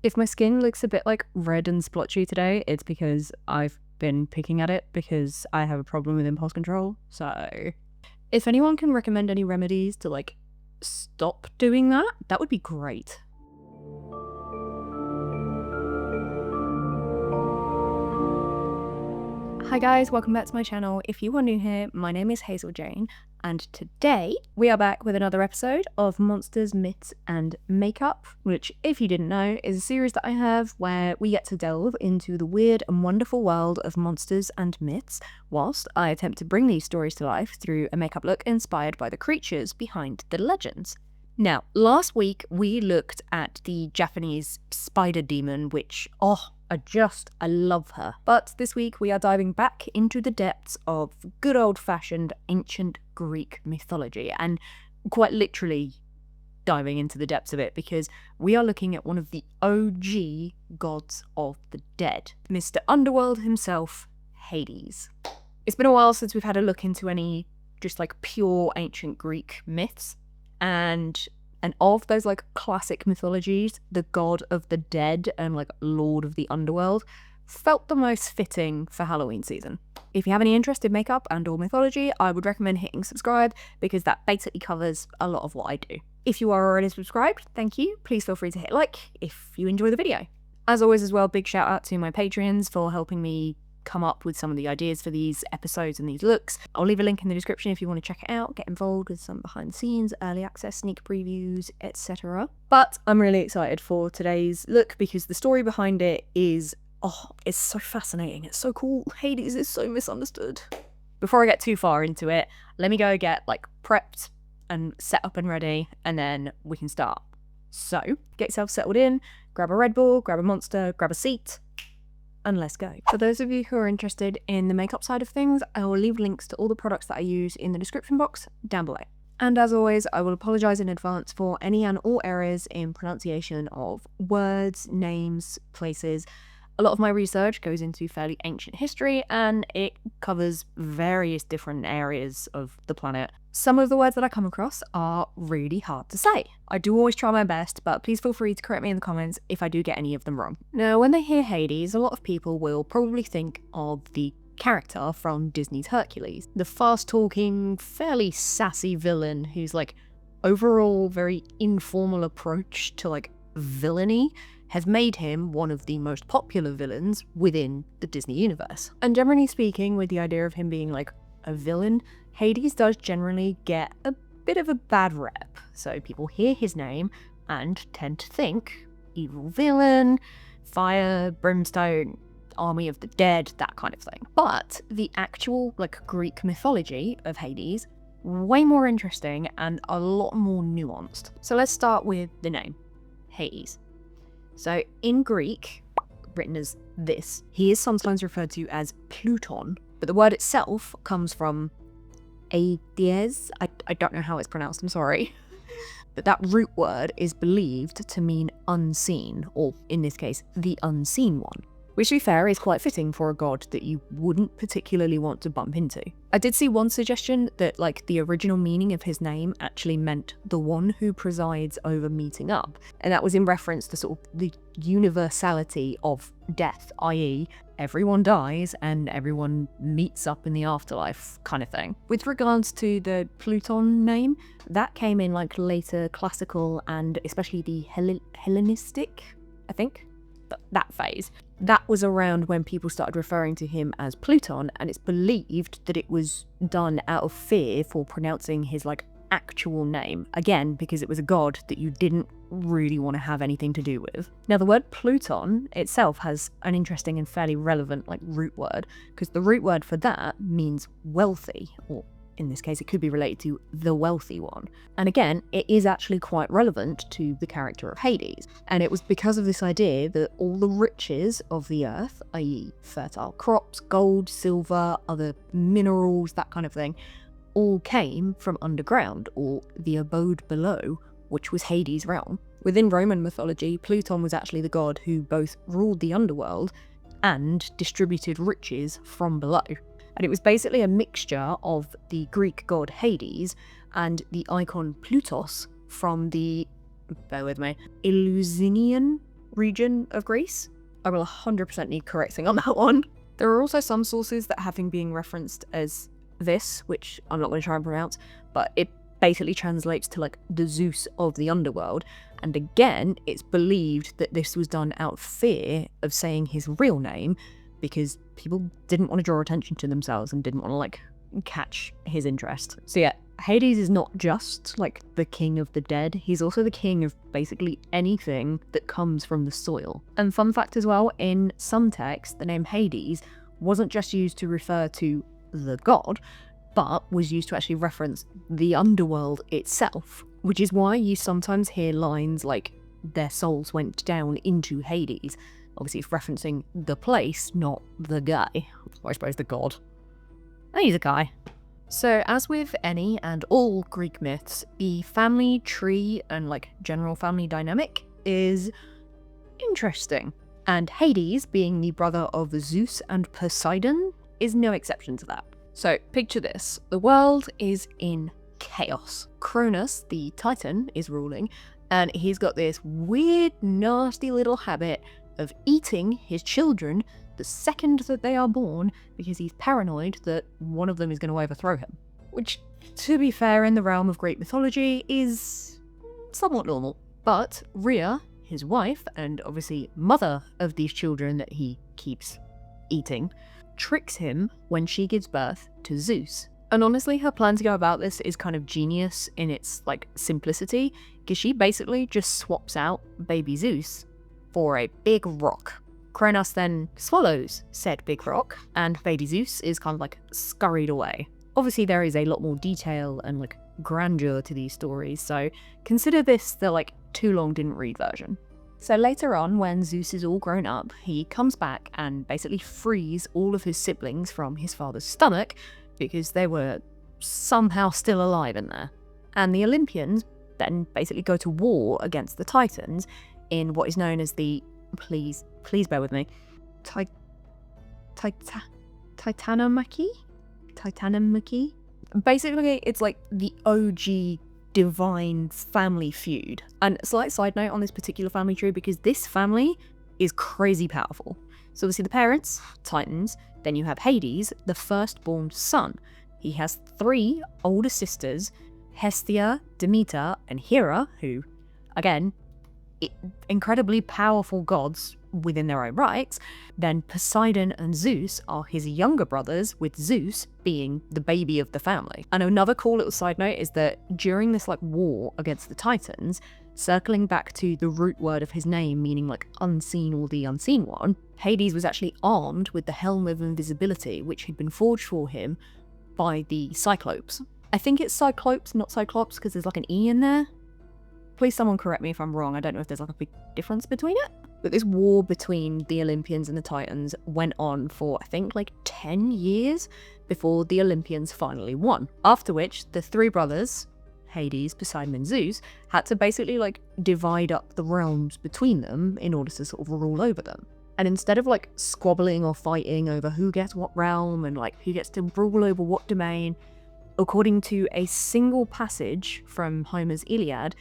If my skin looks a bit like red and splotchy today, it's because I've been picking at it because I have a problem with impulse control. So if anyone can recommend any remedies to like stop doing that, that would be great. Hi guys, welcome back to my channel. If you are new here, my name is Hazel Jane, and today we are back with another episode of Monsters, Myths and Makeup, which, if you didn't know, is a series that I have where we get to delve into the weird and wonderful world of monsters and myths, whilst I attempt to bring these stories to life through a makeup look inspired by the creatures behind the legends. Now, last week we looked at the Japanese spider demon, which, I love her. But this week we are diving back into the depths of good old-fashioned ancient Greek mythology, and quite literally diving into the depths of it, because we are looking at one of the OG gods of the dead, Mr. Underworld himself, Hades. It's been a while since we've had a look into any just like pure ancient Greek myths, and of those like classic mythologies, the god of the dead and like lord of the underworld felt the most fitting for Halloween season. If you have any interest in makeup and or mythology, I would recommend hitting subscribe, because that basically covers a lot of what I do. If you are already subscribed, thank you. Please feel free to hit like if you enjoy the video. As always as well, big shout out to my Patreons for helping me come up with some of the ideas for these episodes and these looks. I'll leave a link in the description if you want to check it out, get involved with some behind the scenes, early access, sneak previews, etc. But I'm really excited for today's look because the story behind it is, it's so fascinating, it's so cool. Hades is so misunderstood. Before I get too far into it, let me go get like prepped and set up and ready, and then we can start. So get yourself settled in, grab a Red Bull, grab a Monster, grab a seat, and let's go. For those of you who are interested in the makeup side of things, I will leave links to all the products that I use in the description box down below. And as always, I will apologise in advance for any and all errors in pronunciation of words, names, places. A lot of my research goes into fairly ancient history, and it covers various different areas of the planet. Some of the words that I come across are really hard to say. I do always try my best, but please feel free to correct me in the comments if I do get any of them wrong. Now, when they hear Hades, a lot of people will probably think of the character from Disney's Hercules. The fast-talking, fairly sassy villain who's like overall very informal approach to like villainy has made him one of the most popular villains within the Disney universe. And generally speaking, with the idea of him being like a villain, Hades does generally get a bit of a bad rep. So people hear his name and tend to think evil villain, fire, brimstone, army of the dead, that kind of thing. But the actual like Greek mythology of Hades, way more interesting and a lot more nuanced. So let's start with the name, Hades. So in Greek, written as this, he is sometimes referred to as Pluton, but the word itself comes from Hades. I don't know how it's pronounced, I'm sorry. But that root word is believed to mean unseen, or in this case, the unseen one. Which, to be fair, is quite fitting for a god that you wouldn't particularly want to bump into. I did see one suggestion that like the original meaning of his name actually meant the one who presides over meeting up, and that was in reference to sort of the universality of death, i.e. everyone dies and everyone meets up in the afterlife kind of thing. With regards to the Pluton name, that came in like later classical and especially the Hellenistic, I think, that phase. That was around when people started referring to him as Pluton, and it's believed that it was done out of fear for pronouncing his like actual name, again because it was a god that you didn't really want to have anything to do with. Now the word Pluton itself has an interesting and fairly relevant like root word, because the root word for that means wealthy, or in this case it could be related to the wealthy one. And again, it is actually quite relevant to the character of Hades. And it was because of this idea that all the riches of the earth, i.e. fertile crops, gold, silver, other minerals, that kind of thing, all came from underground, or the abode below, which was Hades' realm. Within Roman mythology, Pluton was actually the god who both ruled the underworld and distributed riches from below. And it was basically a mixture of the Greek god Hades and the icon Plutos from the, bear with me, Eleusinian region of Greece. I will 100% need correcting on that one. There are also some sources that have him being referenced as this, which I'm not going to try and pronounce, but it basically translates to like the Zeus of the underworld. And again, it's believed that this was done out of fear of saying his real name, because people didn't want to draw attention to themselves and didn't want to like catch his interest. So yeah, Hades is not just like the king of the dead, he's also the king of basically anything that comes from the soil. And fun fact as well, in some texts, the name Hades wasn't just used to refer to the god, but was used to actually reference the underworld itself, which is why you sometimes hear lines like, their souls went down into Hades. Obviously it's referencing the place, not the guy. Or I suppose the god. He's a guy. So as with any and all Greek myths, the family tree and like general family dynamic is interesting. And Hades, being the brother of Zeus and Poseidon, is no exception to that. So picture this, the world is in chaos. Cronus, the Titan, is ruling, and he's got this weird, nasty little habit of eating his children the second that they are born, because he's paranoid that one of them is going to overthrow him. Which, to be fair, in the realm of Greek mythology, is somewhat normal. But Rhea, his wife, and obviously mother of these children that he keeps eating, tricks him when she gives birth to Zeus. And honestly, her plan to go about this is kind of genius in its like simplicity, because she basically just swaps out baby Zeus for a big rock. Cronus then swallows said big rock, and baby Zeus is kind of like scurried away. Obviously there is a lot more detail and like grandeur to these stories, so consider this the like too long didn't read version. So later on, when Zeus is all grown up, he comes back and basically frees all of his siblings from his father's stomach, because they were somehow still alive in there. And the Olympians then basically go to war against the Titans in what is known as the, please bear with me, Titanomachy? Basically, it's like the OG divine family feud. And slight side note on this particular family tree, because this family is crazy powerful. So obviously the parents, Titans, then you have Hades, the firstborn son. He has 3 older sisters, Hestia, Demeter, and Hera, who, again, incredibly powerful gods within their own rights. Then Poseidon and Zeus are his younger brothers, with Zeus being the baby of the family. And another cool little side note is that during this like war against the Titans, circling back to the root word of his name, meaning like unseen or the unseen one, Hades was actually armed with the Helm of Invisibility, which had been forged for him by the Cyclopes. I think it's Cyclopes, not Cyclops, because there's like an E in there. Please someone correct me if I'm wrong, I don't know if there's like a big difference between it. But this war between the Olympians and the Titans went on for, I think, like 10 years before the Olympians finally won. After which, the 3 brothers, Hades, Poseidon, and Zeus, had to basically like divide up the realms between them in order to sort of rule over them. And instead of like squabbling or fighting over who gets what realm and like who gets to rule over what domain, according to a single passage from Homer's Iliad,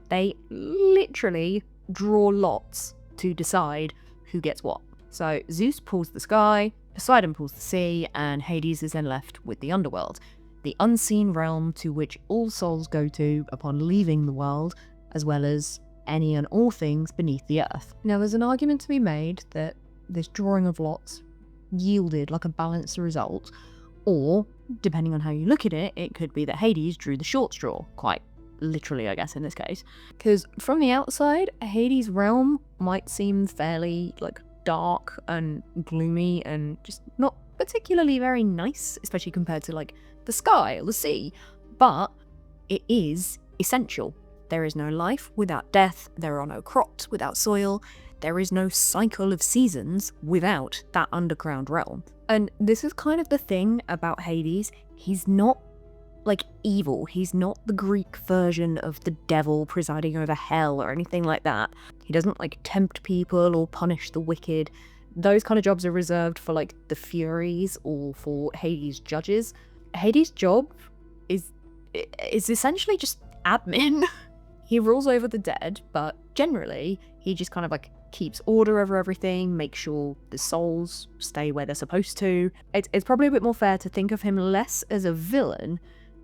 they literally draw lots to decide who gets what. So Zeus pulls the sky, Poseidon pulls the sea, and Hades is then left with the underworld, the unseen realm to which all souls go to upon leaving the world, as well as any and all things beneath the earth. Now there's an argument to be made that this drawing of lots yielded like a balanced result, or depending on how you look at it, it could be that Hades drew the short straw, quite literally I guess in this case. Because from the outside, Hades' realm might seem fairly like dark and gloomy and just not particularly very nice, especially compared to like the sky or the sea, but it is essential. There is no life without death, there are no crops without soil, there is no cycle of seasons without that underground realm. And this is kind of the thing about Hades, he's not like evil, he's not the Greek version of the devil presiding over hell or anything like that. He doesn't like tempt people or punish the wicked. Those kind of jobs are reserved for like the Furies or for Hades' judges. Hades' job is essentially just admin. He rules over the dead, but generally he just kind of like keeps order over everything, makes sure the souls stay where they're supposed to. It's probably a bit more fair to think of him less as a villain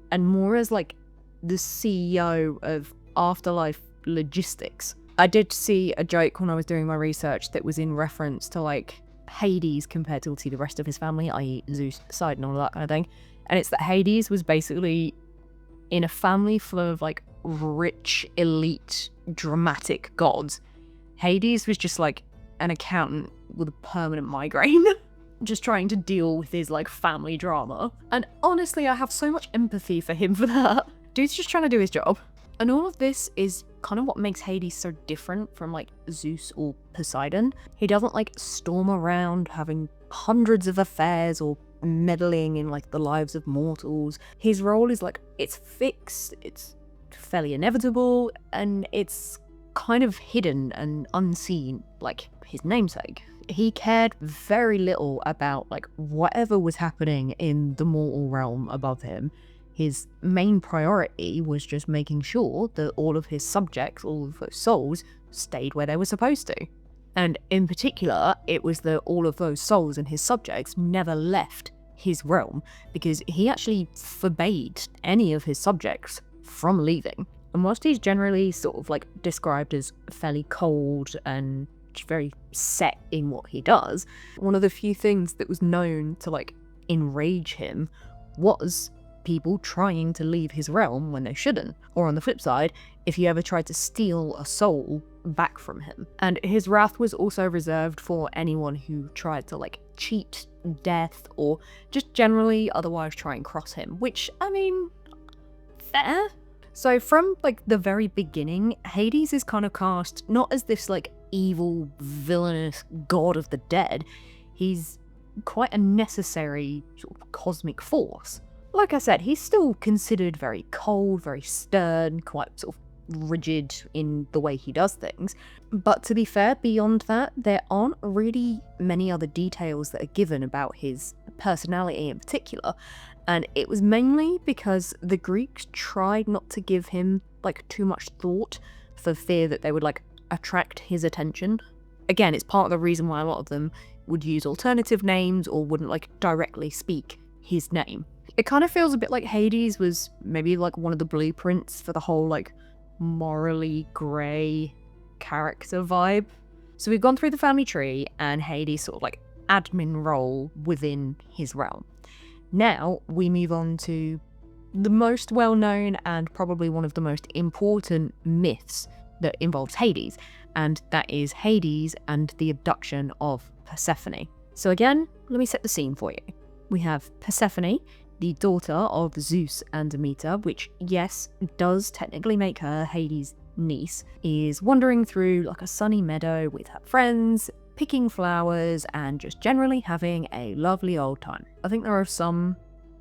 and more as like the CEO of afterlife logistics. I did see a joke when I was doing my research that was in reference to like Hades compared to the rest of his family, i.e. Zeus, Poseidon, all that kind of thing. And it's that Hades was basically in a family full of like rich, elite, dramatic gods. Hades was just like an accountant with a permanent migraine, just trying to deal with his like family drama. And honestly, I have so much empathy for him for that. Dude's just trying to do his job. And all of this is kind of what makes Hades so different from like Zeus or Poseidon. He doesn't like storm around having hundreds of affairs or meddling in like the lives of mortals. His role is like, it's fixed, it's fairly inevitable, and it's kind of hidden and unseen, like his namesake. He cared very little about like whatever was happening in the mortal realm above him. His main priority was just making sure that all of his subjects, all of those souls, stayed where they were supposed to. And in particular, it was that all of those souls and his subjects never left his realm, because he actually forbade any of his subjects from leaving. And whilst he's generally sort of like described as fairly cold and very set in what he does, one of the few things that was known to like enrage him was people trying to leave his realm when they shouldn't. Or on the flip side, if you ever tried to steal a soul back from him. And his wrath was also reserved for anyone who tried to like cheat death or just generally otherwise try and cross him, which, I mean, fair. So from like the very beginning, Hades is kind of cast not as this like evil, villainous god of the dead. He's quite a necessary sort of cosmic force. Like I said, he's still considered very cold, very stern, quite sort of rigid in the way he does things. But to be fair, beyond that, there aren't really many other details that are given about his personality in particular. And it was mainly because the Greeks tried not to give him like too much thought for fear that they would like attract his attention. Again, it's part of the reason why a lot of them would use alternative names or wouldn't like directly speak his name. It kind of feels a bit like Hades was maybe like one of the blueprints for the whole like morally grey character vibe. So we've gone through the family tree and Hades' sort of like admin role within his realm. Now we move on to the most well-known and probably one of the most important myths that involves Hades, and that is Hades and the abduction of Persephone. So again, let me set the scene for you. We have Persephone, the daughter of Zeus and Demeter, which, yes, does technically make her Hades' niece, is wandering through like a sunny meadow with her friends, picking flowers and just generally having a lovely old time. I think there are some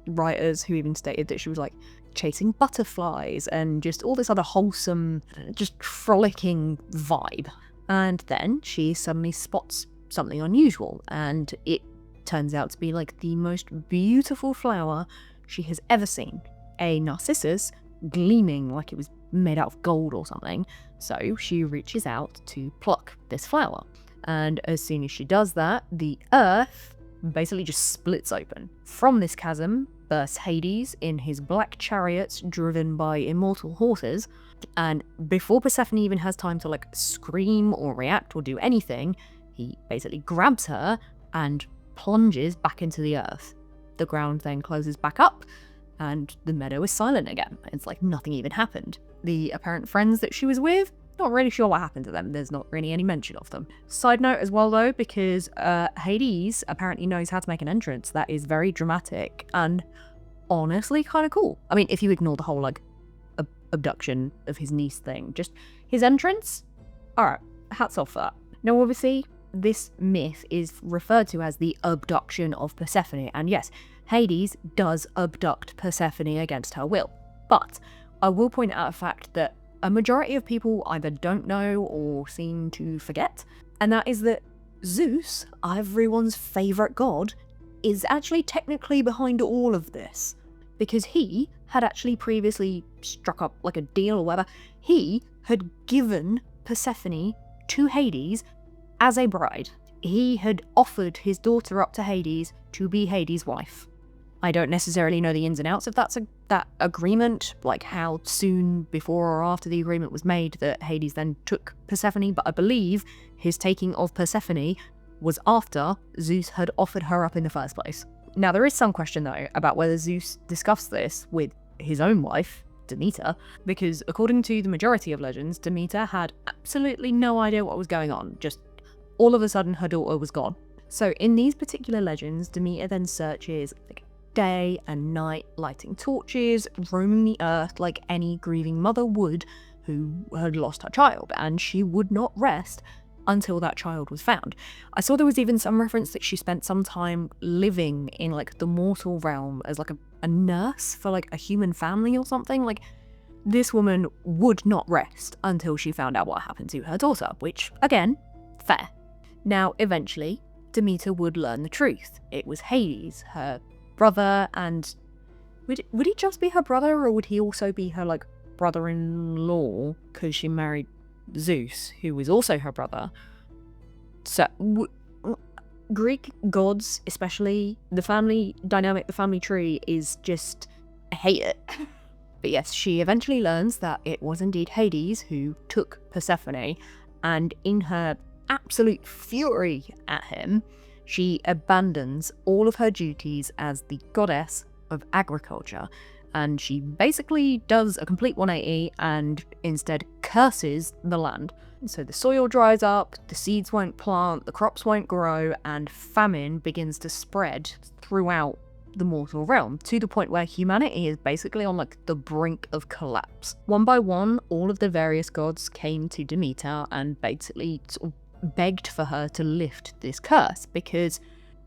writers who even stated that she was like chasing butterflies and just all this other wholesome, just frolicking vibe. And then she suddenly spots something unusual, and it turns out to be like the most beautiful flower she has ever seen. A narcissus gleaming like it was made out of gold or something. So she reaches out to pluck this flower. And as soon as she does that, the earth basically just splits open. From this chasm bursts Hades in his black chariots driven by immortal horses. And before Persephone even has time to like scream or react or do anything, he basically grabs her and plunges back into the earth. The ground then closes back up and the meadow is silent again. It's like nothing even happened. The apparent friends that she was with, not really sure what happened to them. There's not really any mention of them. Side note as well though, because Hades apparently knows how to make an entrance that is very dramatic and honestly kind of cool. I mean, if you ignore the whole like abduction of his niece thing, just his entrance, alright, hats off for that. Now obviously, this myth is referred to as the abduction of Persephone, and yes, Hades does abduct Persephone against her will. But I will point out a fact that a majority of people either don't know or seem to forget, and that is that Zeus, everyone's favourite god, is actually technically behind all of this. Because he had actually previously struck up like a deal or whatever. He had given Persephone to Hades as a bride, he had offered his daughter up to Hades to be Hades' wife. I don't necessarily know the ins and outs of that agreement, like how soon before or after the agreement was made that Hades then took Persephone, but I believe his taking of Persephone was after Zeus had offered her up in the first place. Now, there is some question, though, about whether Zeus discussed this with his own wife, Demeter, because according to the majority of legends, Demeter had absolutely no idea what was going on. Just all of a sudden, her daughter was gone. So in these particular legends, Demeter then searches day and night, lighting torches, roaming the earth like any grieving mother would who had lost her child, and she would not rest until that child was found. I saw there was even some reference that she spent some time living in the mortal realm as a nurse for a human family or something. This woman would not rest until she found out what happened to her daughter, which, again, fair. Now, eventually, Demeter would learn the truth. It was Hades, her brother, and would he just be her brother, or would he also be her brother-in-law, because she married Zeus, who was also her brother? So Greek gods, especially the family dynamic, the family tree, is just, I hate it. But yes, she eventually learns that it was indeed Hades who took Persephone, and in her absolute fury at him, she abandons all of her duties as the goddess of agriculture, and she basically does a complete 180 and instead curses the land. So the soil dries up, the seeds won't plant, the crops won't grow, and famine begins to spread throughout the mortal realm, to the point where humanity is basically on the brink of collapse. One by one, all of the various gods came to Demeter and basically sort of begged for her to lift this curse, because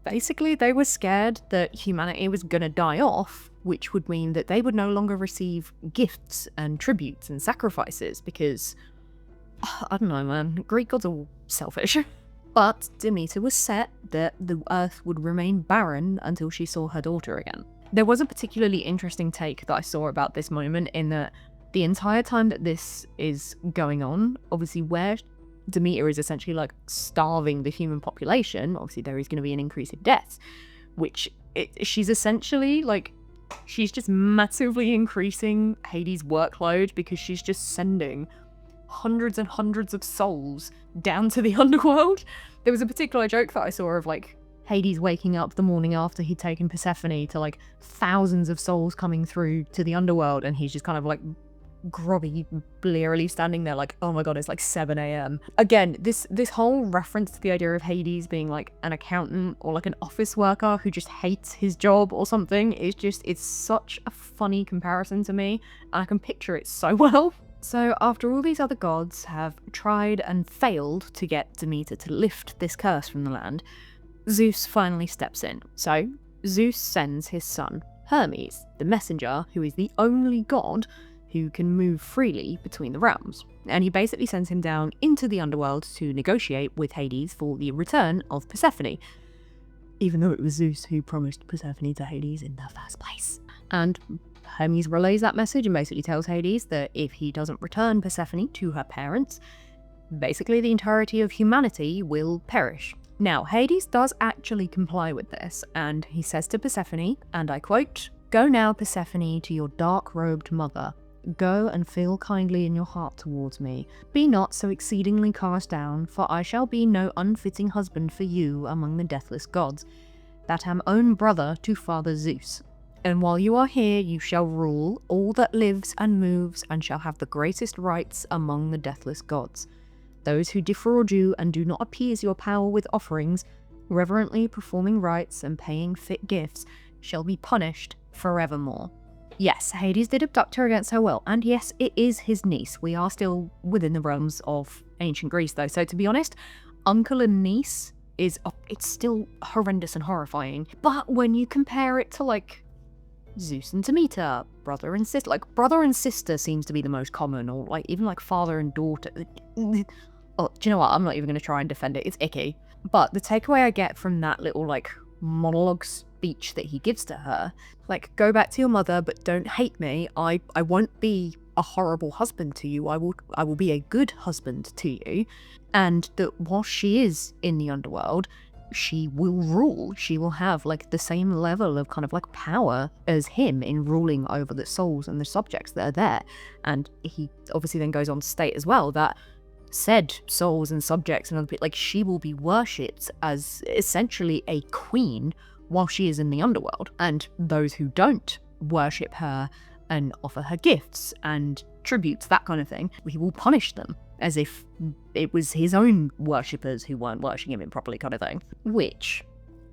basically they were scared that humanity was gonna die off, which would mean that they would no longer receive gifts and tributes and sacrifices, because I don't know, man, Greek gods are selfish. But Demeter was set that the earth would remain barren until she saw her daughter again. There was a particularly interesting take that I saw about this moment, in that the entire time that this is going on, obviously where Demeter is essentially starving the human population, obviously there is going to be an increase in deaths, which she's essentially she's just massively increasing Hades' workload, because she's just sending hundreds and hundreds of souls down to the underworld. There was a particular joke that I saw of Hades waking up the morning after he'd taken Persephone to thousands of souls coming through to the underworld, and he's just kind of groggy, blearily standing there oh my god, it's 7 a.m. Again, this whole reference to the idea of Hades being an accountant or an office worker who just hates his job or something is it's such a funny comparison to me, and I can picture it so well. So after all these other gods have tried and failed to get Demeter to lift this curse from the land, Zeus finally steps in. So Zeus sends his son Hermes, the messenger, who is the only god who can move freely between the realms, and he basically sends him down into the underworld to negotiate with Hades for the return of Persephone, even though it was Zeus who promised Persephone to Hades in the first place. And Hermes relays that message and basically tells Hades that if he doesn't return Persephone to her parents, basically the entirety of humanity will perish. Now, Hades does actually comply with this, and he says to Persephone, and I quote, "Go now, Persephone, to your dark-robed mother. Go and feel kindly in your heart towards me. Be not so exceedingly cast down, for I shall be no unfitting husband for you among the deathless gods, that am own brother to Father Zeus. And while you are here, you shall rule all that lives and moves, and shall have the greatest rights among the deathless gods. Those who defraud you and do not appease your power with offerings, reverently performing rites and paying fit gifts, shall be punished forevermore." Yes, Hades did abduct her against her will, and yes, it is his niece. We are still within the realms of ancient Greece, though, so to be honest, uncle and niece it's still horrendous and horrifying. But when you compare it to Zeus and Demeter, brother and sister, brother and sister seems to be the most common, or even father and daughter. Oh, do you know what? I'm not even going to try and defend it. It's icky. But the takeaway I get from that little monologue speech that he gives to her, go back to your mother, but don't hate me. I won't be a horrible husband to you. I will be a good husband to you. And that while she is in the underworld, she will rule. She will have like the same level of kind of like power as him in ruling over the souls and the subjects that are there. And he obviously then goes on to state as well that said souls and subjects and other people, like, she will be worshipped as essentially a queen while she is in the underworld. And those who don't worship her and offer her gifts and tributes, that kind of thing, he will punish them as if it was his own worshippers who weren't worshipping him properly, kind of thing. Which,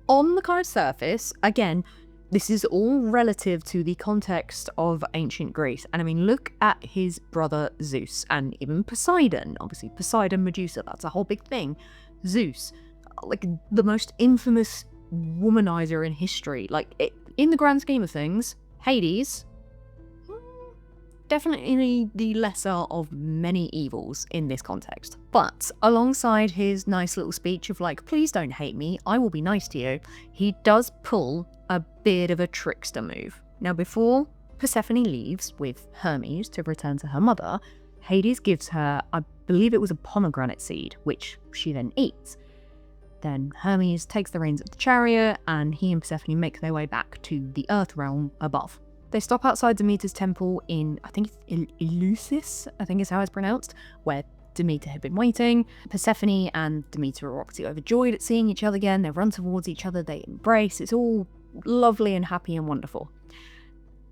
on the kind of surface, again, this is all relative to the context of ancient Greece. And I mean, look at his brother Zeus and even Poseidon. Obviously, Poseidon, Medusa, that's a whole big thing. Zeus, like the most infamous womanizer in history. Like, in the grand scheme of things, Hades, definitely the lesser of many evils in this context. But alongside his nice little speech of like, please don't hate me, I will be nice to you, he does pull a bit of a trickster move. Now, before Persephone leaves with Hermes to return to her mother, Hades gives her, I believe it was a pomegranate seed, which she then eats. Then Hermes takes the reins of the chariot and he and Persephone make their way back to the earth realm above. They stop outside Demeter's temple in, I think it's Eleusis, I think is how it's pronounced, where Demeter had been waiting. Persephone and Demeter are obviously overjoyed at seeing each other again. They run towards each other, they embrace. It's all lovely and happy and wonderful.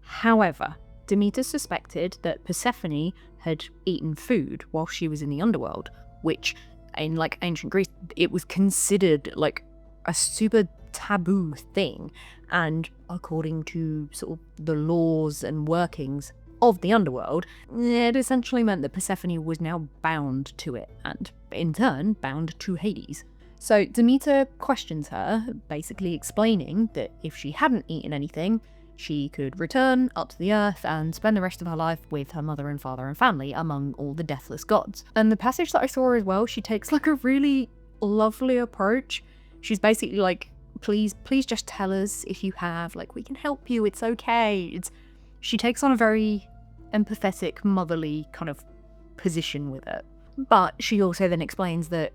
However, Demeter suspected that Persephone had eaten food while she was in the underworld, which in like ancient Greece, it was considered like a super taboo thing. And according to sort of the laws and workings of the underworld, it essentially meant that Persephone was now bound to it, and in turn bound to Hades. So Demeter questions her, basically explaining that if she hadn't eaten anything, she could return up to the earth and spend the rest of her life with her mother and father and family among all the deathless gods. And the passage that I saw as well, she takes like a really lovely approach. She's basically like, please just tell us if you have, like, we can help you, it's okay. She takes on a very empathetic, motherly kind of position with it. But she also then explains that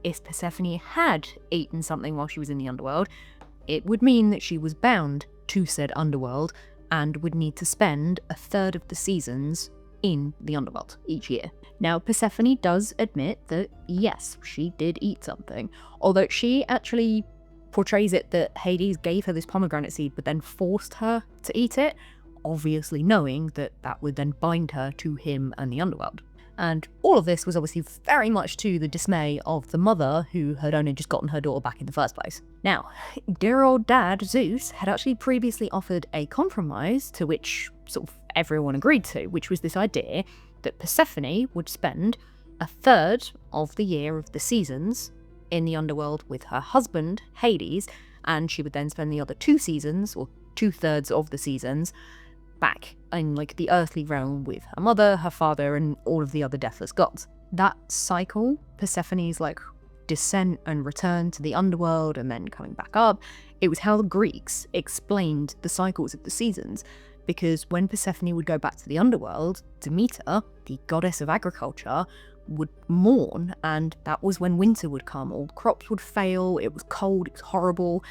if Persephone had eaten something while she was in the underworld, it would mean that she was bound to said underworld and would need to spend a third of the seasons in the underworld each year. Now, Persephone does admit that yes, she did eat something, although she actually portrays it that Hades gave her this pomegranate seed but then forced her to eat it, obviously knowing that that would then bind her to him and the underworld. And all of this was obviously very much to the dismay of the mother, who had only just gotten her daughter back in the first place. Now, dear old dad Zeus had actually previously offered a compromise to which sort of everyone agreed to, which was this idea that Persephone would spend a third of the year of the seasons in the underworld with her husband, Hades, and she would then spend the other 2 seasons, or 2/3 of the seasons, back in like the earthly realm with her mother, her father, and all of the other deathless gods. That cycle, Persephone's like descent and return to the underworld and then coming back up, it was how the Greeks explained the cycles of the seasons. Because when Persephone would go back to the underworld, Demeter, the goddess of agriculture, would mourn, and that was when winter would come. All crops would fail, it was cold, it was horrible.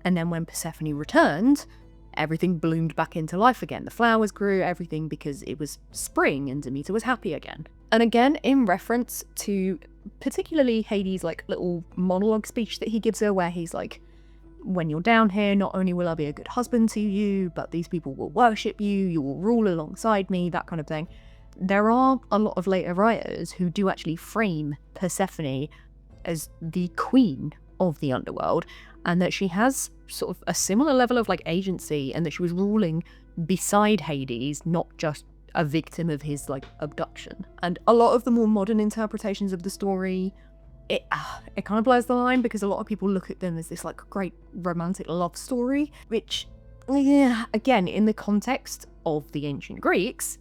And then when Persephone returned, everything bloomed back into life again. The flowers grew, everything, because it was spring and Demeter was happy again. And again, in reference to particularly Hades' like little monologue speech that he gives her, where he's like, when you're down here, not only will I be a good husband to you, but these people will worship you, you will rule alongside me, that kind of thing. There are a lot of later writers who do actually frame Persephone as the queen of the underworld, and that she has sort of a similar level of like agency, and that she was ruling beside Hades, not just a victim of his like abduction. And a lot of the more modern interpretations of the story, it kind of blurs the line, because a lot of people look at them as this like great romantic love story, which, yeah, again, in the context of the ancient Greeks,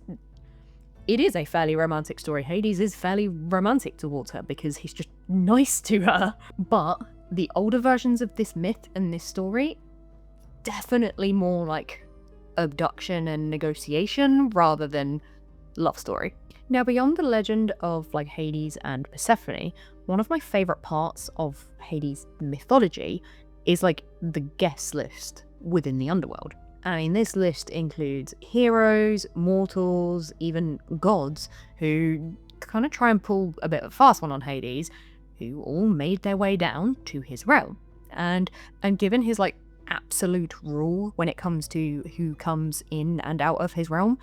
it is a fairly romantic story. Hades is fairly romantic towards her because he's just nice to her. But the older versions of this myth and this story, definitely more like abduction and negotiation rather than love story. Now, beyond the legend of like Hades and Persephone, one of my favorite parts of Hades' mythology is like the guest list within the Underworld. I mean, this list includes heroes, mortals, even gods who kind of try and pull a bit of a fast one on Hades, who all made their way down to his realm. And given his like absolute rule when it comes to who comes in and out of his realm,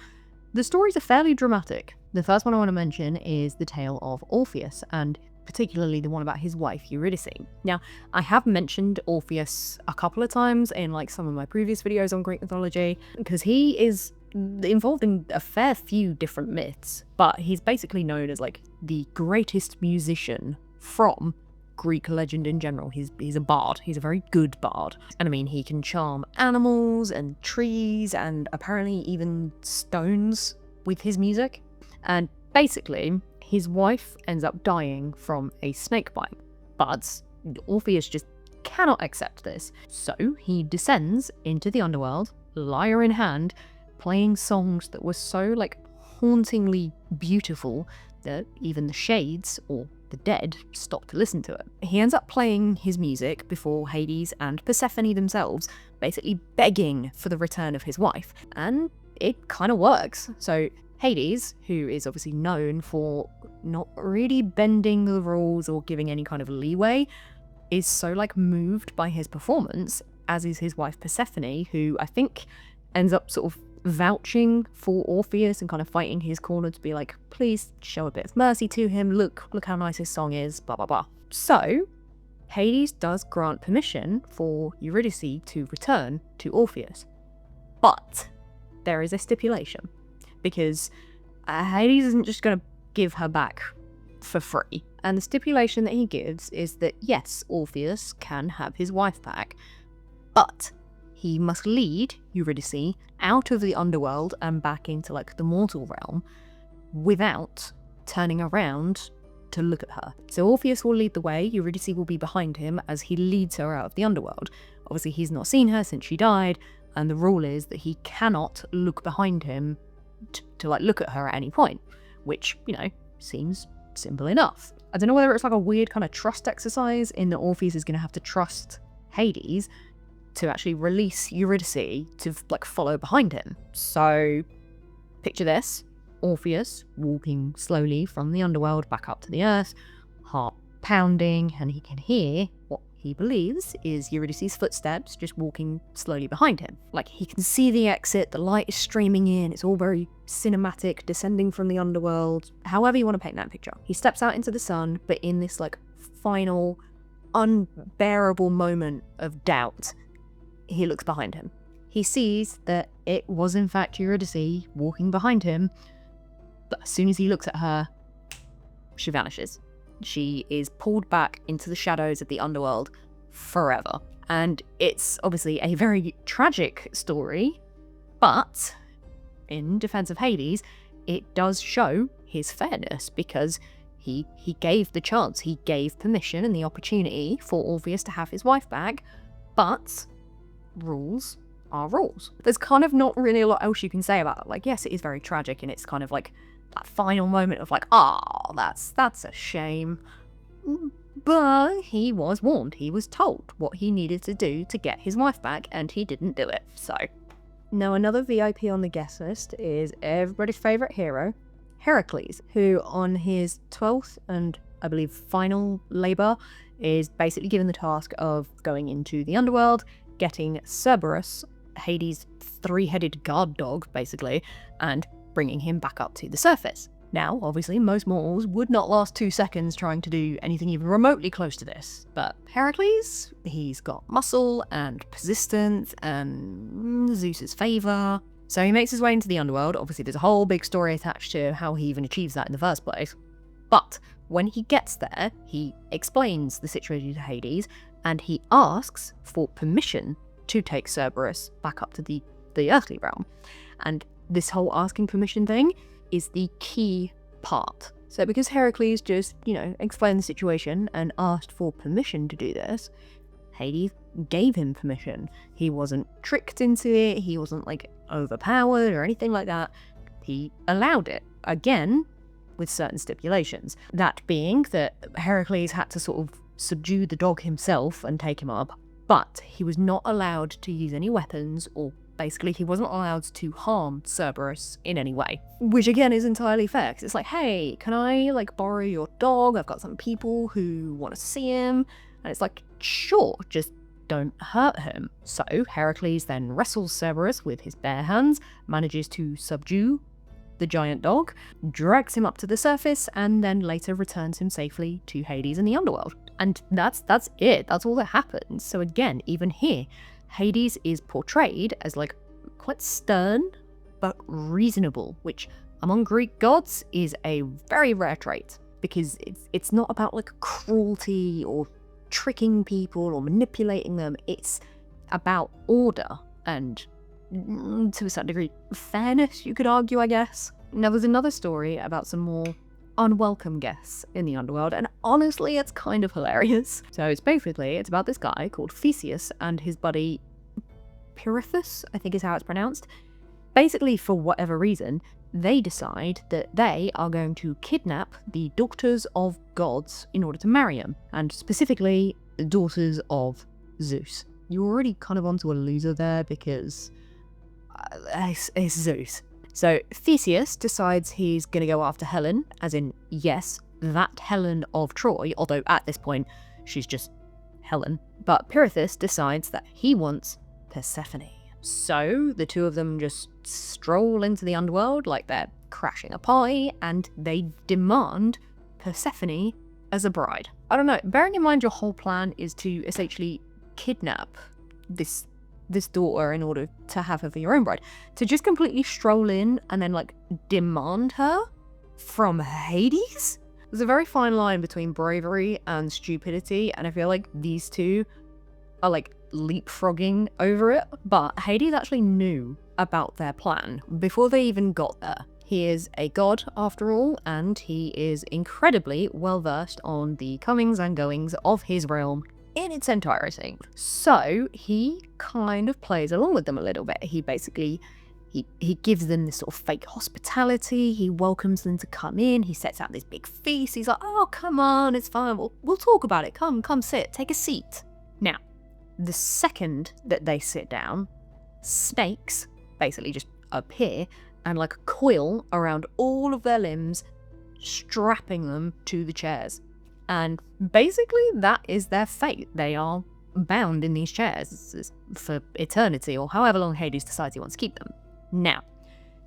the stories are fairly dramatic. The first one I want to mention is the tale of Orpheus, and particularly the one about his wife Eurydice. Now, I have mentioned Orpheus a couple of times in like some of my previous videos on Greek mythology, because he is involved in a fair few different myths, but he's basically known as like the greatest musician from Greek legend in general. He's a bard. He's a very good bard. And I mean, he can charm animals and trees and apparently even stones with his music. And basically, his wife ends up dying from a snake bite. But Orpheus just cannot accept this. So he descends into the underworld, lyre in hand, playing songs that were so like hauntingly beautiful that even the shades, or the dead, stop to listen to it. He ends up playing his music before Hades and Persephone themselves, basically begging for the return of his wife. And it kind of works. So Hades, who is obviously known for not really bending the rules or giving any kind of leeway, is so like moved by his performance, as is his wife Persephone, who I think ends up sort of vouching for Orpheus and kind of fighting his corner to be like, please show a bit of mercy to him, look how nice his song is, blah blah blah. So Hades does grant permission for Eurydice to return to Orpheus, but there is a stipulation, because Hades isn't just going to give her back for free. And the stipulation that he gives is that yes, Orpheus can have his wife back, but he must lead Eurydice out of the underworld and back into like the mortal realm without turning around to look at her. So Orpheus will lead the way, Eurydice will be behind him as he leads her out of the underworld. Obviously he's not seen her since she died, and the rule is that he cannot look behind him to like look at her at any point, which, you know, seems simple enough. I don't know whether it's like a weird kind of trust exercise in that Orpheus is going to have to trust Hades to actually release Eurydice to like follow behind him. So picture this: Orpheus walking slowly from the underworld back up to the earth, heart pounding, and he can hear what he believes is Eurydice's footsteps just walking slowly behind him. Like, he can see the exit, the light is streaming in, it's all very cinematic, descending from the underworld, however you want to paint that picture. He steps out into the sun, but in this like final unbearable moment of doubt, he looks behind him. He sees that it was in fact Eurydice walking behind him, but as soon as he looks at her, she vanishes. She is pulled back into the shadows of the underworld forever. And it's obviously a very tragic story, but in defense of Hades, it does show his fairness, because he gave the chance, he gave permission and the opportunity for Orpheus to have his wife back, but rules are rules. There's kind of not really a lot else you can say about it. Like, yes, it is very tragic, and it's kind of like that final moment of like, oh, that's a shame. But he was warned, he was told what he needed to do to get his wife back, and he didn't do it, so. Now, another VIP on the guest list is everybody's favourite hero, Heracles, who on his 12th and I believe final labour is basically given the task of going into the underworld, getting Cerberus, Hades' three-headed guard dog basically, and bringing him back up to the surface. Now, obviously, most mortals would not last 2 seconds trying to do anything even remotely close to this, but Heracles, he's got muscle and persistence and Zeus's favour. So he makes his way into the underworld. Obviously, there's a whole big story attached to how he even achieves that in the first place. But when he gets there, he explains the situation to Hades, and he asks for permission to take Cerberus back up to the earthly realm. And this whole asking permission thing is the key part. So because Heracles just, explained the situation and asked for permission to do this, Hades gave him permission. He wasn't tricked into it, he wasn't overpowered or anything like that. He allowed it. again, with certain stipulations. That being that Heracles had to sort of subdue the dog himself and take him up, but he was not allowed to use any weapons, or basically he wasn't allowed to harm Cerberus in any way. Which again is entirely fair, because it's like, hey, can I like borrow your dog? I've got some people who want to see him. And it's like, sure, just don't hurt him. So Heracles then wrestles Cerberus with his bare hands, manages to subdue the giant dog, drags him up to the surface, and then later returns him safely to Hades in the Underworld. And that's it. That's all that happens. So again, even here, Hades is portrayed as like quite stern but reasonable, which among Greek gods is a very rare trait, because it's not about like cruelty or tricking people or manipulating them. It's about order and, to a certain degree, fairness, you could argue, I guess. Now, there's another story about some more unwelcome guests in the Underworld, and honestly, it's kind of hilarious. So it's about this guy called Theseus and his buddy Pirithous, I think is how it's pronounced. Basically, for whatever reason, they decide that they are going to kidnap the daughters of gods in order to marry them, and specifically the daughters of Zeus. You're already kind of onto a loser there, because it's Zeus. So Theseus decides he's going to go after Helen, as in, yes, that Helen of Troy, although at this point she's just Helen. But Pirithous decides that he wants Persephone. So the two of them just stroll into the Underworld like they're crashing a party, and they demand Persephone as a bride. I don't know, bearing in mind your whole plan is to essentially kidnap this daughter in order to have her for your own bride, to just completely stroll in and then like demand her from Hades? There's a very fine line between bravery and stupidity, and I feel like these two are like leapfrogging over it. But Hades actually knew about their plan before they even got there. He is a god after all, and he is incredibly well versed on the comings and goings of his realm in its entirety. So he kind of plays along with them a little bit. He basically he gives them this sort of fake hospitality. He welcomes them to come in. He sets out this big feast. He's like, oh, come on, it's fine. We'll talk about it. Come sit, take a seat. Now, the second that they sit down, snakes basically just appear and like coil around all of their limbs, strapping them to the chairs. And basically that is their fate. They are bound in these chairs for eternity, or however long Hades decides he wants to keep them. Now,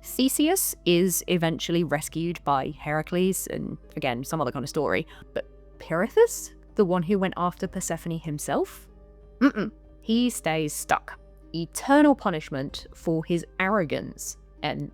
Theseus is eventually rescued by Heracles, and again, some other kind of story. But Pirithous, the one who went after Persephone himself, he stays stuck. Eternal punishment for his arrogance and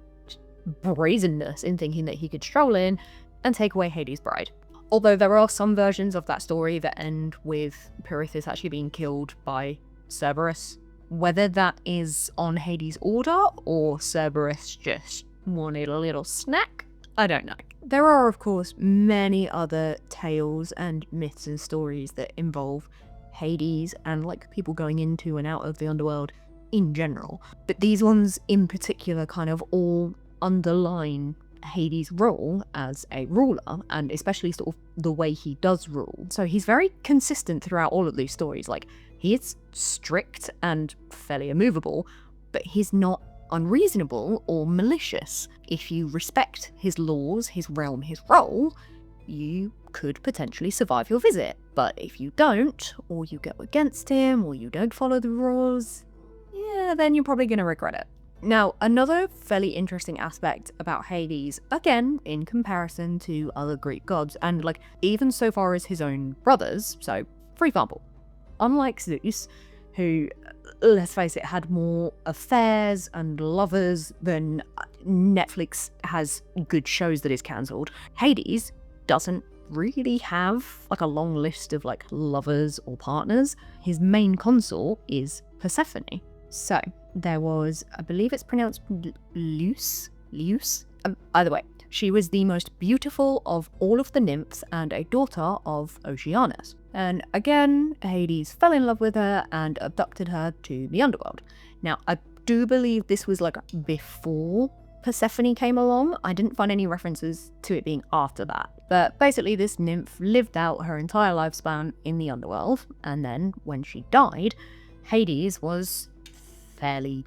brazenness in thinking that he could stroll in and take away Hades' bride. Although there are some versions of that story that end with Pirithous actually being killed by Cerberus. Whether that is on Hades' order or Cerberus just wanted a little snack, I don't know. There are, of course, many other tales and myths and stories that involve Hades and like people going into and out of the underworld in general. But these ones in particular kind of all underline Hades' role as a ruler, and especially sort of the way he does rule. So he's very consistent throughout all of these stories. Like, he is strict and fairly immovable, but he's not unreasonable or malicious. If you respect his laws, his realm, his role, you could potentially survive your visit. But if you don't, or you go against him, or you don't follow the rules, yeah, then you're probably going to regret it. Now, another fairly interesting aspect about Hades, again, in comparison to other Greek gods, and like even so far as his own brothers, so for example, unlike Zeus, who, let's face it, had more affairs and lovers than Netflix has good shows that is cancelled, Hades doesn't really have like a long list of like lovers or partners. His main consort is Persephone. So there was, I believe it's pronounced Luce. Either way, she was the most beautiful of all of the nymphs and a daughter of Oceanus. And again, Hades fell in love with her and abducted her to the underworld. Now, I do believe this was like before Persephone came along, I didn't find any references to it being after that. But basically this nymph lived out her entire lifespan in the Underworld, and then when she died, Hades was fairly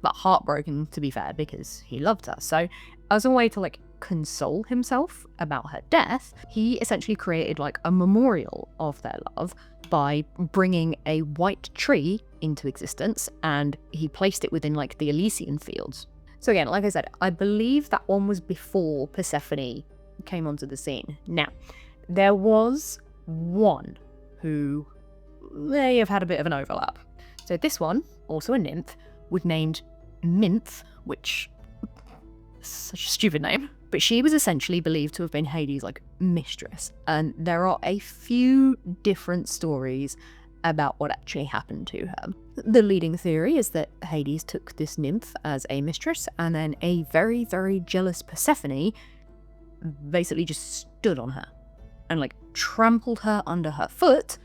heartbroken, to be fair, because he loved her. So as a way to like console himself about her death, he essentially created like a memorial of their love by bringing a white tree into existence, and he placed it within like the Elysian fields. So again, like I said, I believe that one was before Persephone came onto the scene. Now, there was one who may have had a bit of an overlap. So this one, also a nymph, was named Minth, which is such a stupid name, but she was essentially believed to have been Hades' like mistress. And there are a few different stories about what actually happened to her. The leading theory is that Hades took this nymph as a mistress, and then a very, very jealous Persephone basically just stood on her and like trampled her under her foot,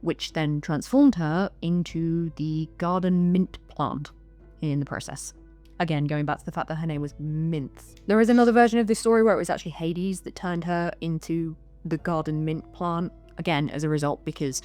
which then transformed her into the garden mint plant in the process. Again, going back to the fact that her name was Minth. There is another version of this story where it was actually Hades that turned her into the garden mint plant, again as a result because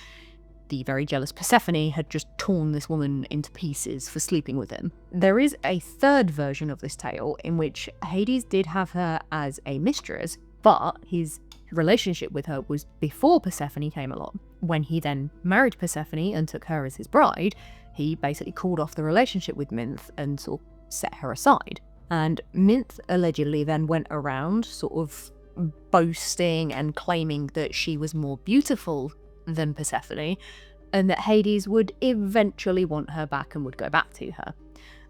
the very jealous Persephone had just torn this woman into pieces for sleeping with him. There is a third version of this tale in which Hades did have her as a mistress, but his relationship with her was before Persephone came along. When he then married Persephone and took her as his bride, he basically called off the relationship with Minth and sort of set her aside. And Minth allegedly then went around sort of boasting and claiming that she was more beautiful than Persephone, and that Hades would eventually want her back and would go back to her.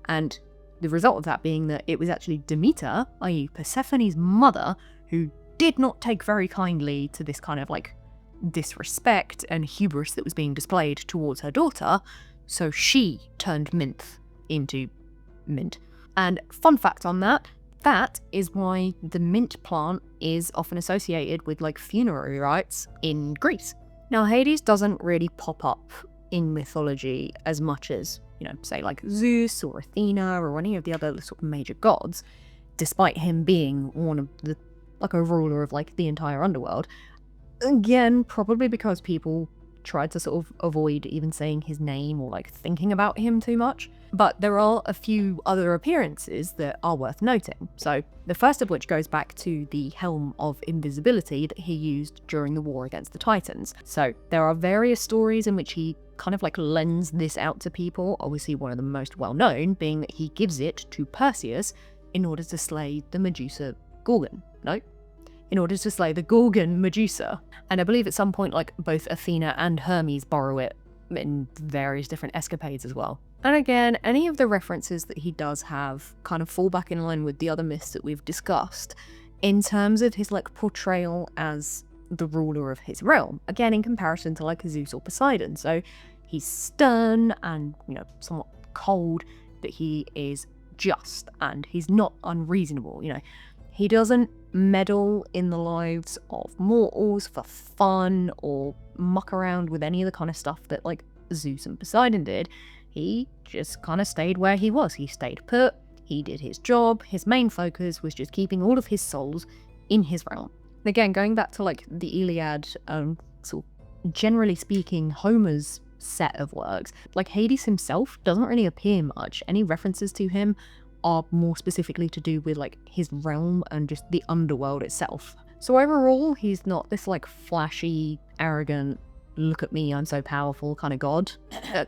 And the result of that being that it was actually Demeter, i.e. Persephone's mother, who did not take very kindly to this kind of like disrespect and hubris that was being displayed towards her daughter, so she turned Minth into mint. And fun fact on that, that is why the mint plant is often associated with like funerary rites in Greece. Now, Hades doesn't really pop up in mythology as much as, you know, say like Zeus or Athena or any of the other sort of major gods, despite him being one of the, like a ruler of like the entire underworld. Again, probably because people tried to sort of avoid even saying his name or like thinking about him too much. But there are a few other appearances that are worth noting. So the first of which goes back to the Helm of Invisibility that he used during the war against the Titans. So there are various stories in which he kind of like lends this out to people. Obviously one of the most well known being that he gives it to Perseus in order to slay the Medusa Gorgon. No? In order to slay the Gorgon Medusa. And I believe at some point like both Athena and Hermes borrow it in various different escapades as well. And again, any of the references that he does have kind of fall back in line with the other myths that we've discussed in terms of his like portrayal as the ruler of his realm. Again, in comparison to like Zeus or Poseidon. So he's stern and, you know, somewhat cold, but he is just and he's not unreasonable, you know. He doesn't meddle in the lives of mortals for fun or muck around with any of the kind of stuff that like Zeus and Poseidon did. He just kind of stayed where he was. He stayed put, he did his job, his main focus was just keeping all of his souls in his realm. Again, going back to like the Iliad, sort of generally speaking, Homer's set of works, like Hades himself doesn't really appear much. Any references to him are more specifically to do with like his realm and just the underworld itself. So overall, he's not this like flashy, arrogant, look at me, I'm so powerful kind of god.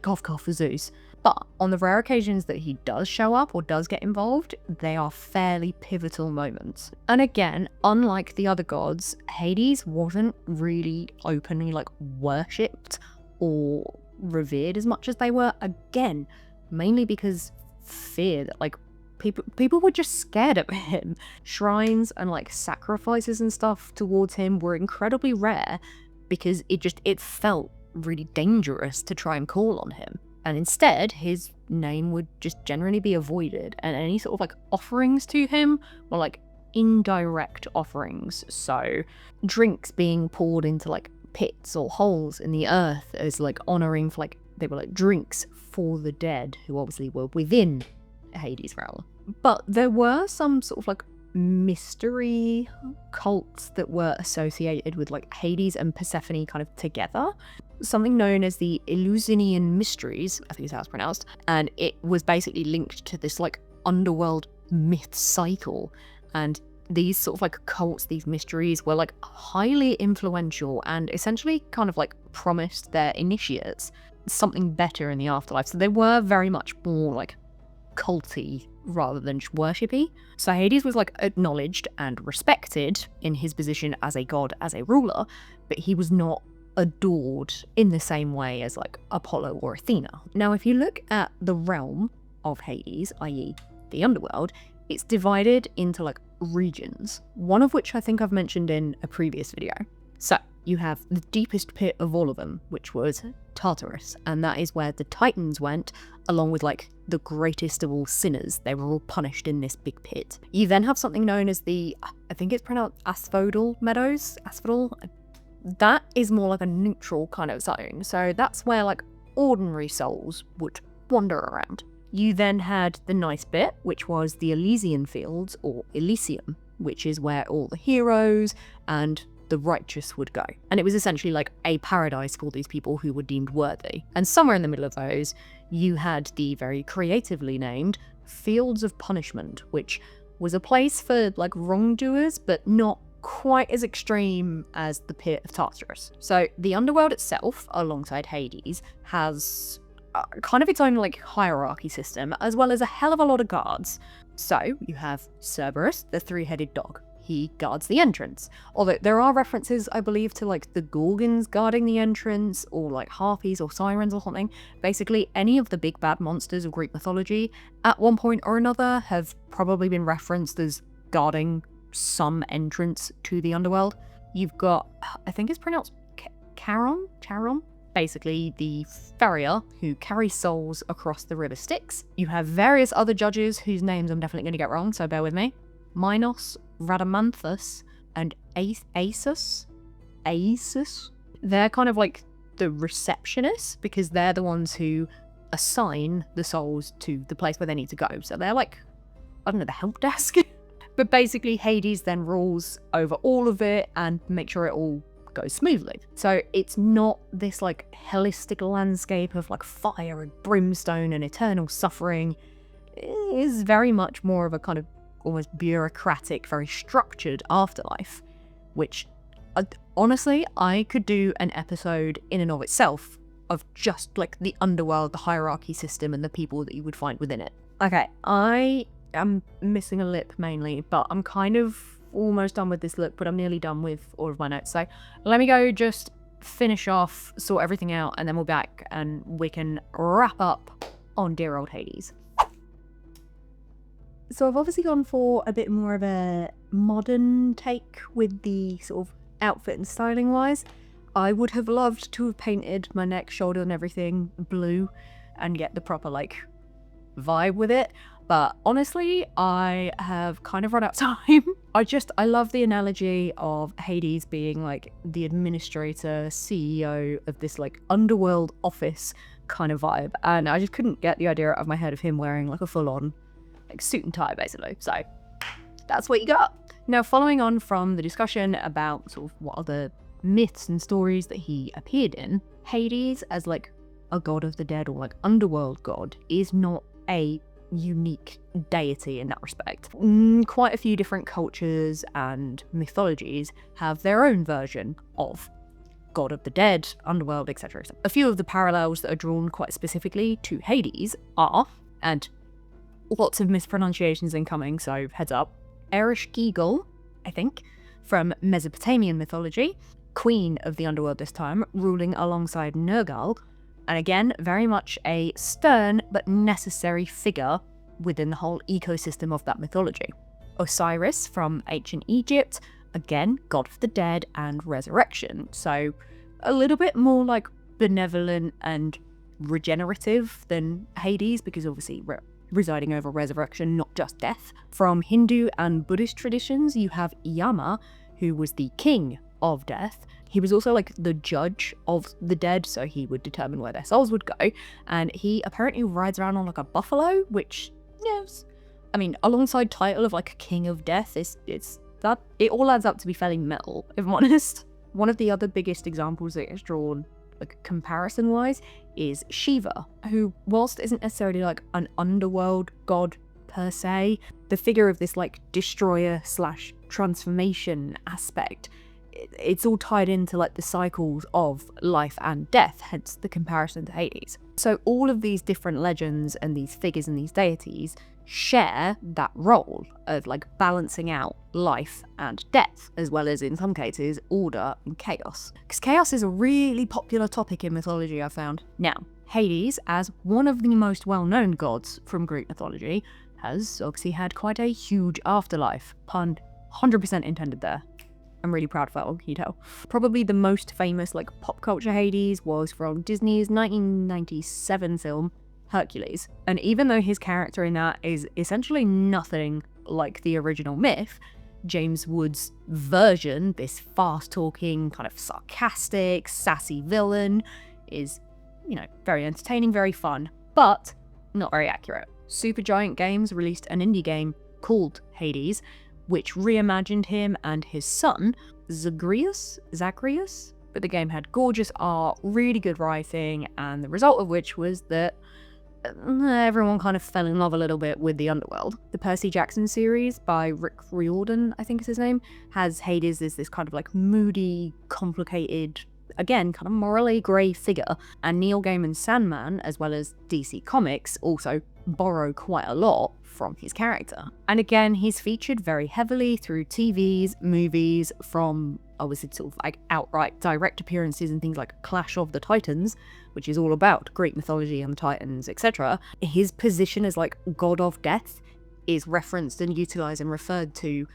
Cough cough for Zeus. But on the rare occasions that he does show up or does get involved, they are fairly pivotal moments. And again, unlike the other gods, Hades wasn't really openly like worshipped or revered as much as they were. Again, mainly because fear that like people were just scared of him. Shrines and like sacrifices and stuff towards him were incredibly rare because it felt really dangerous to try and call on him. And instead, his name would just generally be avoided, and any sort of like offerings to him were like indirect offerings. So drinks being poured into like pits or holes in the earth as like honoring for like, they were like drinks for the dead who obviously were within Hades' realm. But there were some sort of like mystery cults that were associated with like Hades and Persephone kind of together. Something known as the Eleusinian Mysteries, I think is how it's pronounced, and it was basically linked to this like underworld myth cycle. And these sort of like cults, these mysteries were like highly influential and essentially kind of like promised their initiates something better in the afterlife. So they were very much more like culty rather than just worshipy. So Hades was like acknowledged and respected in his position as a god, as a ruler, but he was not adored in the same way as like Apollo or Athena. Now, if you look at the realm of Hades, i.e. the underworld, it's divided into like regions, one of which I think I've mentioned in a previous video. So you have the deepest pit of all of them, which was Tartarus, and that is where the Titans went, along with like the greatest of all sinners. They were all punished in this big pit. You then have something known as the, I think it's pronounced Asphodel Meadows, Asphodel. That is more like a neutral kind of zone. So that's where like ordinary souls would wander around. You then had the nice bit, which was the Elysian Fields, or Elysium, which is where all the heroes and the righteous would go. And it was essentially like a paradise for these people who were deemed worthy. And somewhere in the middle of those, you had the very creatively named Fields of Punishment, which was a place for like wrongdoers, but not quite as extreme as the pit of Tartarus. So the underworld itself, alongside Hades, has kind of its own like hierarchy system, as well as a hell of a lot of guards. So you have Cerberus, the three-headed dog. He guards the entrance. Although there are references, I believe, to like the Gorgons guarding the entrance, or like Harpies or Sirens or something. Basically, any of the big bad monsters of Greek mythology at one point or another have probably been referenced as guarding some entrance to the underworld. You've got, I think it's pronounced Charon? Basically the farrier who carries souls across the river Styx. You have various other judges whose names I'm definitely going to get wrong, so bear with me. Minos, Rhadamanthus, and Aesus. They're kind of like the receptionists, because they're the ones who assign the souls to the place where they need to go. So they're like, I don't know, the help desk. But basically Hades then rules over all of it and makes sure it all goes smoothly. So it's not this like hellistic landscape of like fire and brimstone and eternal suffering. It is very much more of a kind of almost bureaucratic, very structured afterlife, which honestly, I could do an episode in and of itself of just like the underworld, the hierarchy system, and the people that you would find within it. Okay, I am missing a lip mainly, but I'm kind of almost done with this look, but I'm nearly done with all of my notes. So let me go just finish off, sort everything out, and then we'll be back and we can wrap up on dear old Hades. So I've obviously gone for a bit more of a modern take with the sort of outfit and styling wise. I would have loved to have painted my neck, shoulder and everything blue and get the proper like vibe with it. But honestly, I have kind of run out of time. I love the analogy of Hades being like the administrator, CEO of this like underworld office kind of vibe. And I just couldn't get the idea out of my head of him wearing like a full on like suit and tie basically. So that's what you got. Now, following on from the discussion about sort of what other myths and stories that he appeared in, Hades as like a god of the dead or like underworld god is not a unique deity in that respect. Quite a few different cultures and mythologies have their own version of god of the dead, underworld, etc. A few of the parallels that are drawn quite specifically to Hades are, and lots of mispronunciations incoming, so heads up, Ereshkigal, I think, from Mesopotamian mythology, queen of the underworld this time, ruling alongside Nergal, and again, very much a stern but necessary figure within the whole ecosystem of that mythology. Osiris from ancient Egypt, again, god of the dead and resurrection, so a little bit more like benevolent and regenerative than Hades, because obviously residing over resurrection, not just death. From Hindu and Buddhist traditions, you have Yama, who was the king of death. He was also like the judge of the dead, so he would determine where their souls would go, and he apparently rides around on like a buffalo, which, yes, I mean, alongside title of like King of Death, that it all adds up to be fairly metal, if I'm honest. One of the other biggest examples that is drawn, like comparison-wise, is Shiva, who, whilst isn't necessarily like an underworld god per se, the figure of this like destroyer / transformation aspect, it's all tied into like the cycles of life and death, hence the comparison to Hades. So all of these different legends and these figures and these deities share that role of like balancing out life and death, as well as in some cases order and chaos. Because chaos is a really popular topic in mythology, I found. Now, Hades, as one of the most well-known gods from Greek mythology, has obviously had quite a huge afterlife. Pun 100% intended there. I'm really proud of that one, can you tell? Probably the most famous like pop culture Hades was from Disney's 1997 film Hercules. And even though his character in that is essentially nothing like the original myth, James Wood's version, this fast-talking, kind of sarcastic, sassy villain, is, you know, very entertaining, very fun, but not very accurate. Supergiant Games released an indie game called Hades, which reimagined him and his son, Zagreus, but the game had gorgeous art, really good writing, and the result of which was that everyone kind of fell in love a little bit with the Underworld. The Percy Jackson series by Rick Riordan, I think is his name, has Hades as this kind of like moody, complicated, again, kind of morally grey figure, and Neil Gaiman's Sandman, as well as DC Comics, also borrow quite a lot from his character. And again, he's featured very heavily through TVs, movies, from obviously sort of like outright direct appearances in things like Clash of the Titans, which is all about Greek mythology and the Titans, etc. His position as like god of death is referenced and utilized and referred to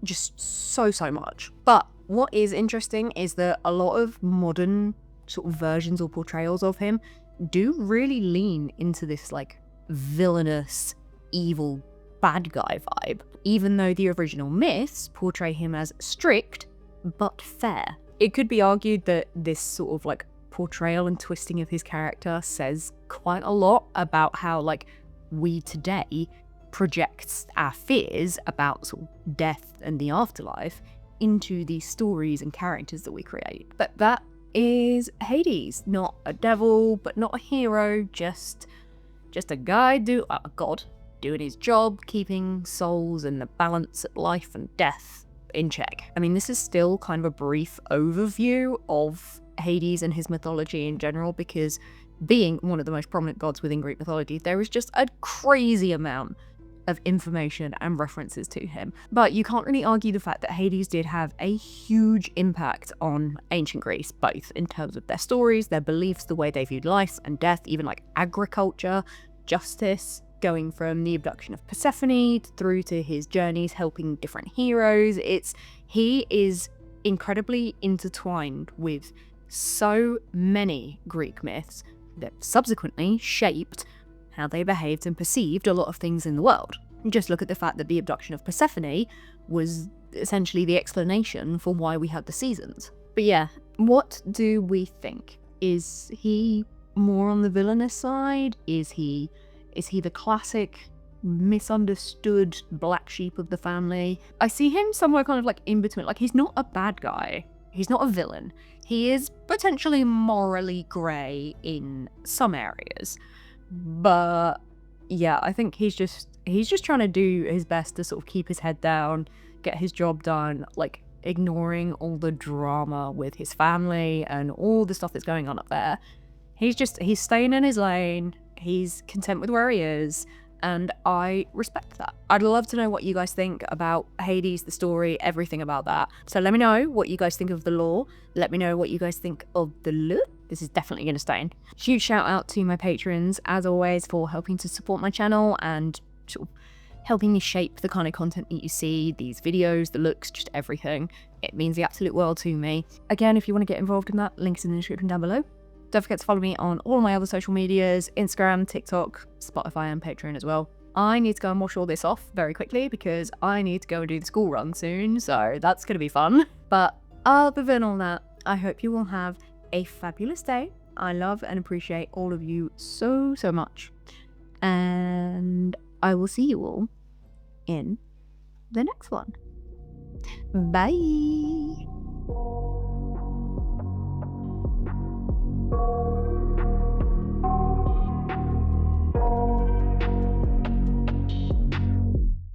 just so much. But what is interesting is that a lot of modern sort of versions or portrayals of him do really lean into this like villainous, evil, bad guy vibe, even though the original myths portray him as strict but fair. It could be argued that this sort of like portrayal and twisting of his character says quite a lot about how like we today projects our fears about sort of death and the afterlife into these stories and characters that we create. But that is Hades, not a devil, but not a hero, just a guy, a god, doing his job, keeping souls and the balance of life and death in check. I mean, this is still kind of a brief overview of Hades and his mythology in general, because being one of the most prominent gods within Greek mythology, there is just a crazy amount of information and references to him. But you can't really argue the fact that Hades did have a huge impact on ancient Greece, both in terms of their stories, their beliefs, the way they viewed life and death, even like agriculture, justice, going from the abduction of Persephone through to his journeys helping different heroes. He is incredibly intertwined with so many Greek myths that subsequently shaped how they behaved and perceived a lot of things in the world. Just look at the fact that the abduction of Persephone was essentially the explanation for why we had the seasons. But yeah, what do we think? Is he more on the villainous side? Is he the classic misunderstood black sheep of the family? I see him somewhere kind of like in between. Like, he's not a bad guy. He's not a villain. He is potentially morally grey in some areas. But yeah, I think he's just trying to do his best to sort of keep his head down, get his job done, like ignoring all the drama with his family and all the stuff that's going on up there. He's staying in his lane. He's content with where he is, and I respect that. I'd love to know what you guys think about Hades, the story, everything about that. So let me know what you guys think of the lore. Let me know what you guys think of the look. This is definitely going to stay in. Huge shout out to my patrons, as always, for helping to support my channel and sort of helping me shape the kind of content that you see, these videos, the looks, just everything. It means the absolute world to me. Again, if you want to get involved in that, links in the description down below. Don't forget to follow me on all my other social medias, Instagram, TikTok, Spotify, and Patreon as well. I need to go and wash all this off very quickly because I need to go and do the school run soon, so that's going to be fun. But other than all that, I hope you will have a fabulous day. I love and appreciate all of you so much. And I will see you all in the next one. Bye.